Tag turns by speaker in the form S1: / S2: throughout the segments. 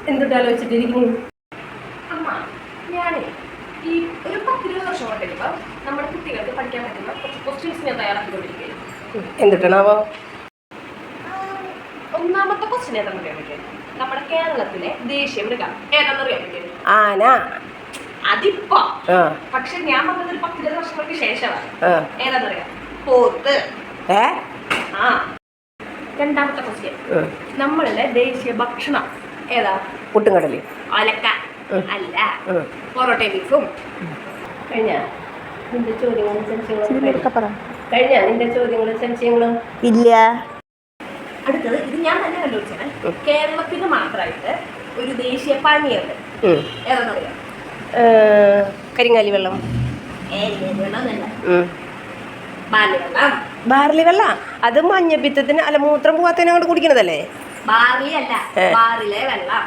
S1: എന്തുട്ടാലോചിച്ചിട്ടിരിക്കുന്നു അമ്മ? ഞാനേ ഈ ഒരു 10-20 വർഷം കൊണ്ട് കഴിയുമ്പോൾ നമ്മുടെ കുട്ടികൾക്ക് പഠിക്കാൻ പറ്റുന്ന കുറച്ച് ക്വസ്റ്റ്യൻസ് ഞാൻ തയ്യാറാക്കിക്കൊണ്ടിരിക്കുകയാണ്.
S2: എന്തിട്ടാണാവോ?
S1: ഒന്നാമത്തെ ക്വസ്റ്റ്യൻ ഏതാണെന്ന് അറിയാൻ പറ്റും. നമ്മുടെ കേരളത്തിലെ ദേശീയ മൃഗം ഏതാണെന്ന് അറിയാൻ പറ്റും?
S2: ആന.
S1: അതിപ്പോ പക്ഷെ ഞാൻ വന്നത് ഒരു 10-20 വർഷങ്ങൾക്ക് ശേഷമാണ്. ഏതാണെന്നറിയാം? പോത്ത്. ആ. രണ്ടാമത്തെ ക്വസ്റ്റ്യൻ, നമ്മളുടെ ദേശീയ ഭക്ഷണം ഏതാ?
S2: പുട്ടുംകടലി.
S1: അലക്ക അല്ല, പൊറോട്ടയും ബീഫും. കഴിഞ്ഞ നിന്റെ ചോദ്യങ്ങളും സംശയങ്ങളും
S2: ഇല്ല.
S1: അടുത്തത് ഇത് ഞാൻ തന്നെ കണ്ടുപിടിച്ചാണ്. കേരളത്തിന് മാത്രമായിട്ട് ഒരു ദേശീയ പാനീയമുണ്ട്. ഏതാണെന്നറിയാം?
S2: കരിങ്ങാലി വെള്ളം. ബാർലി വെള്ളം. അത് മഞ്ഞപ്പിത്തത്തിന് അല്ല മൂത്രം പോവാത്തതിനെ കൊണ്ട് കുടിക്കണതല്ലേ?
S1: ബാർലി അല്ല, ബാറിലെ വെള്ളം.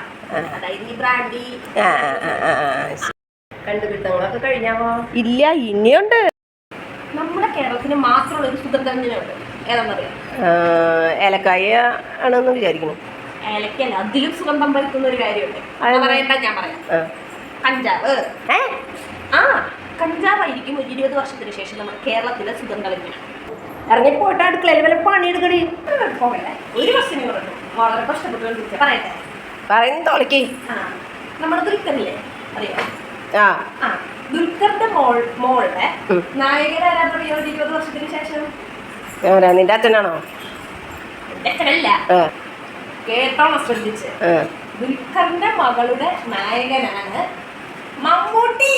S1: അതായത് ഈ ബ്രാൻഡി. കണ്ടുപിടുത്തങ്ങളൊക്കെ കഴിഞ്ഞാവോ?
S2: ഇല്ല, ഇനിയുണ്ട്.
S1: നമ്മുടെ കേരളത്തിന് മാത്രമുള്ള ഒരു സുഗന്ധവ്യഞ്ജനമുണ്ട്. ഏതാണെന്നറിയാം?
S2: ഏലക്കായ ആണെന്ന് വിചാരിക്കുന്നു.
S1: ഏലക്കല്ല, അതിലും സുഗന്ധം പരത്തുന്ന ഒരു കാര്യമുണ്ട്. പറയണ്ട, ഞാൻ പറയാം. കഞ്ചാവ്. കഞ്ചാവായിരിക്കും ഒരു 20 വർഷത്തിന് ശേഷം നമ്മുടെ കേരളത്തിലെ സുഗന്ധവ്യഞ്ജനം.
S2: ഇറങ്ങിപ്പോയിട്ട് അടുക്കളയിൽ വല്ല പണിയെടുക്കടി.
S1: പോകട്ടെ, ഒരു ക്വസ്റ്റ്യൻ പറഞ്ഞു വളരെ കഷ്ടപ്പെട്ടുകൊണ്ട് പറയട്ടെ.
S2: പറയുന്നു തോളക്കി.
S1: നമ്മുടെ ദുൽഖറില്ലേ, അറിയാം? ദുൽഖറിന്റെ മോളുടെ നായകനാരാന്നറിയോ 20 വർഷത്തിന് ശേഷം?
S2: നിന്റെ അച്ഛനാണോ?
S1: എന്റെ അച്ഛനല്ല. കേട്ടോണം ശ്രദ്ധിച്ച്. ദുൽഖറിന്റെ മകളുടെ നായകനാണ് മമ്മൂട്ടി.